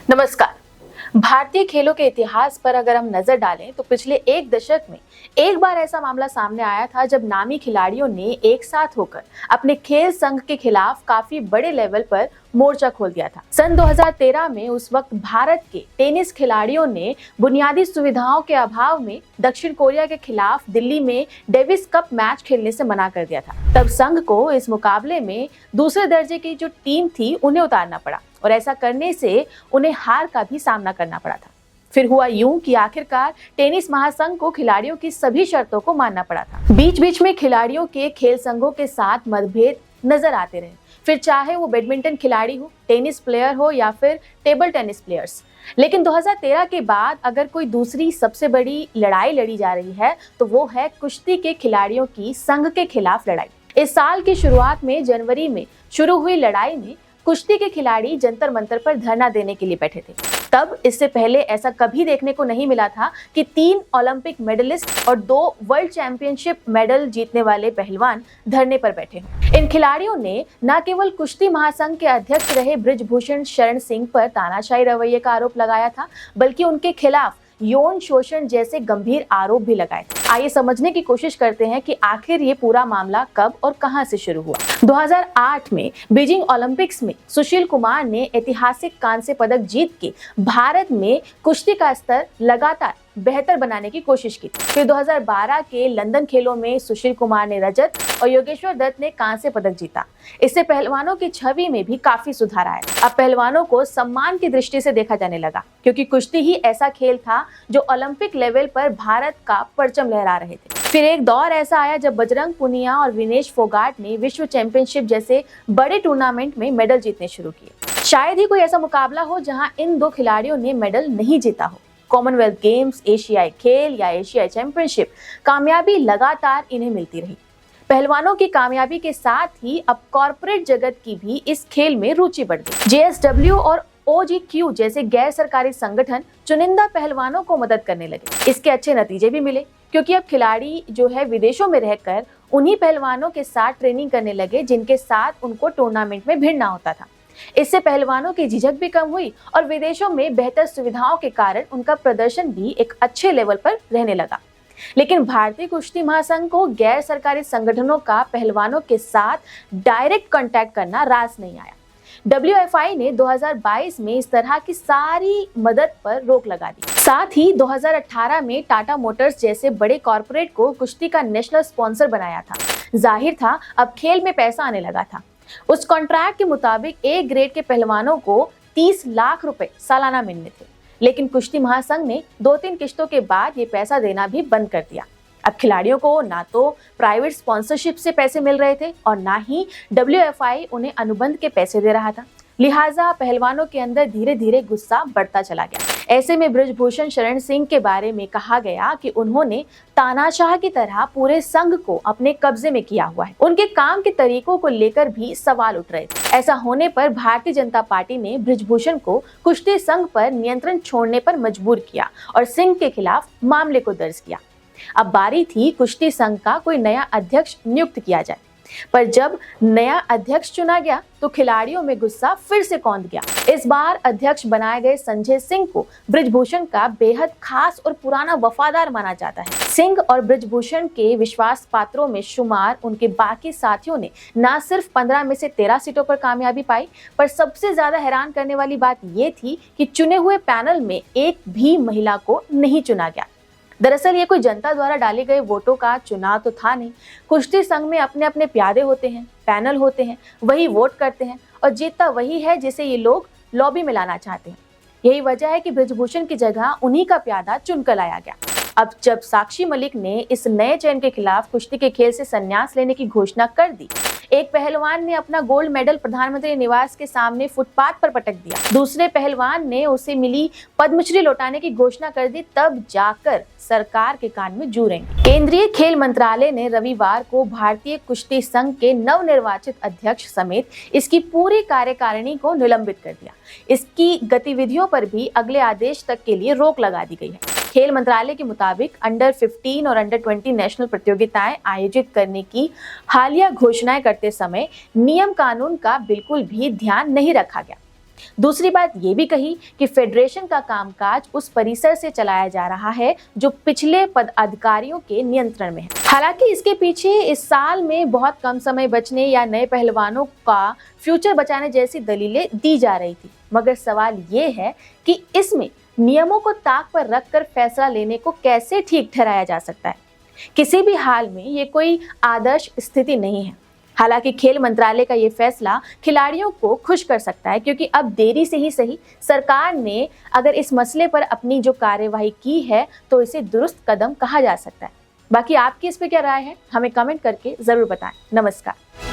नमस्कार। भारतीय खेलों के इतिहास पर अगर हम नजर डालें तो पिछले एक दशक में एक बार ऐसा मामला सामने आया था जब नामी खिलाड़ियों ने एक साथ होकर अपने खेल संघ के खिलाफ काफी बड़े लेवल पर मोर्चा खोल दिया था। सन 2013 में उस वक्त भारत के टेनिस खिलाड़ियों ने बुनियादी सुविधाओं के अभाव में दक्षिण कोरिया के खिलाफ दिल्ली में डेविस कप मैच खेलने से मना कर दिया था। तब संघ को इस मुकाबले में दूसरे दर्जे की जो टीम थी उन्हें उतारना पड़ा और ऐसा करने से उन्हें हार का भी सामना करना पड़ा था। फिर हुआ यूं कि आखिरकार टेनिस महासंघ को खिलाड़ियों की सभी शर्तों को मानना पड़ा था। बीच बीच में खिलाड़ियों के खेल संघों के साथ मतभेद नजर आते रहे, फिर चाहे वो बैडमिंटन खिलाड़ी हो, टेनिस प्लेयर हो या फिर टेबल टेनिस प्लेयर्स। लेकिन 2013 के बाद अगर कोई दूसरी सबसे बड़ी लड़ाई लड़ी जा रही है तो वो है कुश्ती के खिलाड़ियों की संघ के खिलाफ लड़ाई। इस साल की शुरुआत में जनवरी में शुरू हुई लड़ाई में कुश्ती के खिलाड़ी जंतर मंतर पर धरना देने के लिए बैठे थे। तब इससे पहले ऐसा कभी देखने को नहीं मिला था कि 3 ओलंपिक मेडलिस्ट और 2 वर्ल्ड चैंपियनशिप मेडल जीतने वाले पहलवान धरने पर बैठे हों। इन खिलाड़ियों ने न केवल कुश्ती महासंघ के अध्यक्ष रहे बृजभूषण शरण सिंह पर तानाशाही रवैये का आरोप लगाया था, बल्कि उनके खिलाफ यौन शोषण जैसे गंभीर आरोप भी लगाए थे। आइए समझने की कोशिश करते हैं कि आखिर ये पूरा मामला कब और कहां से शुरू हुआ। 2008 में बीजिंग ओलंपिक्स में सुशील कुमार ने ऐतिहासिक कांस्य पदक जीत के भारत में कुश्ती का स्तर लगातार बेहतर बनाने की कोशिश की थी। फिर 2012 के लंदन खेलों में सुशील कुमार ने रजत और योगेश्वर दत्त ने कांस्य पदक जीता। इससे पहलवानों की छवि में भी काफी सुधार आया। अब पहलवानों को सम्मान की दृष्टि से देखा जाने लगा, क्योंकि कुश्ती ही ऐसा खेल था जो ओलंपिक लेवल पर भारत का परचम लहरा रहे थे। फिर एक दौर ऐसा आया जब बजरंग पुनिया और विनेश फोगाट ने विश्व चैंपियनशिप जैसे बड़े टूर्नामेंट में मेडल जीतने शुरू किए। शायद ही कोई ऐसा मुकाबला हो जहां इन 2 खिलाड़ियों ने मेडल नहीं जीता हो। कॉमनवेल्थ गेम्स, एशियाई खेल या एशियाई चैंपियनशिप, कामयाबी लगातार इन्हें मिलती रही। पहलवानों की कामयाबी के साथ ही अब कॉर्पोरेट जगत की भी इस खेल में रुचि बढ़ गई। JSW और OGQ जैसे गैर सरकारी संगठन चुनिंदा पहलवानों को मदद करने लगे। इसके अच्छे नतीजे भी मिले, क्योंकि अब खिलाड़ी जो है विदेशों में रहकर उन्हीं पहलवानों के साथ ट्रेनिंग करने लगे जिनके साथ उनको टूर्नामेंट में भिड़ना होता था। इससे पहलवानों की झिझक भी कम हुई और विदेशों में बेहतर सुविधाओं के कारण उनका प्रदर्शन भी एक अच्छे लेवल पर रहने लगा। लेकिन भारतीय कुश्ती महासंघ को गैर सरकारी संगठनों का पहलवानों के साथ डायरेक्ट कांटेक्ट करना रास नहीं आया। WFI ने 2022 में इस तरह की सारी मदद पर रोक लगा दी। साथ ही 2018 में टाटा मोटर्स जैसे बड़े कॉर्पोरेट को कुश्ती का नेशनल स्पॉन्सर बनाया था। जाहिर था अब खेल में पैसा आने लगा था। उस कॉन्ट्रैक्ट के मुताबिक A ग्रेड के पहलवानों को 30 लाख रुपए सालाना मिलने थे, लेकिन कुश्ती महासंघ ने 2-3 किश्तों के बाद ये पैसा देना भी बंद कर दिया। अब खिलाड़ियों को ना तो प्राइवेट स्पॉन्सरशिप से पैसे मिल रहे थे और ना ही WFI उन्हें अनुबंध के पैसे दे रहा था। लिहाजा पहलवानों के अंदर धीरे धीरे गुस्सा बढ़ता चला गया। ऐसे में बृजभूषण शरण सिंह के बारे में कहा गया कि उन्होंने तानाशाह की तरह पूरे संघ को अपने कब्जे में किया हुआ है। उनके काम के तरीकों को लेकर भी सवाल उठ रहे थे। ऐसा होने पर भारतीय जनता पार्टी ने बृजभूषण को कुश्ती संघ पर नियंत्रण छोड़ने पर मजबूर किया और सिंह के खिलाफ मामले को दर्ज किया। अब बारी थी कुश्ती संघ का कोई नया अध्यक्ष नियुक्त किया जाए, पर जब नया अध्यक्ष चुना गया तो खिलाड़ियों में गुस्सा फिर से कौंध गया। इस बार अध्यक्ष बनाए गए संजय सिंह को बृजभूषण का बेहद खास और पुराना वफादार माना जाता है। सिंह और बृजभूषण के विश्वास पात्रों में शुमार उनके बाकी साथियों ने न सिर्फ 15 में से 13 सीटों पर कामयाबी पाई, पर सबसे ज्यादा हैरान करने वाली बात ये थी कि चुने हुए पैनल में एक भी महिला को नहीं चुना गया। दरअसल ये कोई जनता द्वारा डाले गए वोटों का चुनाव तो था नहीं। कुश्ती संघ में अपने अपने प्यादे होते हैं, पैनल होते हैं, वही वोट करते हैं और जीतता वही है जिसे ये लोग लॉबी में लाना चाहते हैं। यही वजह है कि बृजभूषण की जगह उन्हीं का प्यादा चुनकर लाया गया। अब जब साक्षी मलिक ने इस नए चयन के खिलाफ कुश्ती के खेल से संन्यास लेने की घोषणा कर दी, एक पहलवान ने अपना गोल्ड मेडल प्रधानमंत्री निवास के सामने फुटपाथ पर पटक दिया, दूसरे पहलवान ने उसे मिली पद्मश्री लौटाने की घोषणा कर दी, तब जाकर सरकार के कान में जू रेंगी। केंद्रीय खेल मंत्रालय ने रविवार को भारतीय कुश्ती संघ के नवनिर्वाचित अध्यक्ष समेत इसकी पूरी कार्यकारिणी को निलंबित कर दिया। इसकी गतिविधियों पर भी अगले आदेश तक के लिए रोक लगा दी गई है। खेल मंत्रालय के मुताबिक अंडर 15 और अंडर 20 नेशनल प्रतियोगिताएं आयोजित करने की हालिया घोषणाएं करते समय नियम कानून का बिल्कुल भी ध्यान नहीं रखा गया। दूसरी बात ये भी कही कि फेडरेशन का कामकाज उस परिसर से चलाया जा रहा है जो पिछले पदाधिकारियों के नियंत्रण में है। हालांकि इसके पीछे इस साल में बहुत कम समय बचने या नए पहलवानों का फ्यूचर बचाने जैसी दलीलें दी जा रही थी, मगर सवाल ये है कि इसमें नियमों को ताक पर रखकर फैसला लेने को कैसे ठीक ठहराया जा सकता है। किसी भी हाल में ये कोई आदर्श स्थिति नहीं है। हालांकि खेल मंत्रालय का ये फैसला खिलाड़ियों को खुश कर सकता है, क्योंकि अब देरी से ही सही सरकार ने अगर इस मसले पर अपनी जो कार्यवाही की है तो इसे दुरुस्त कदम कहा जा सकता है। बाकी आपकी इस पे क्या राय है, हमें कमेंट करके जरूर बताएं। नमस्कार।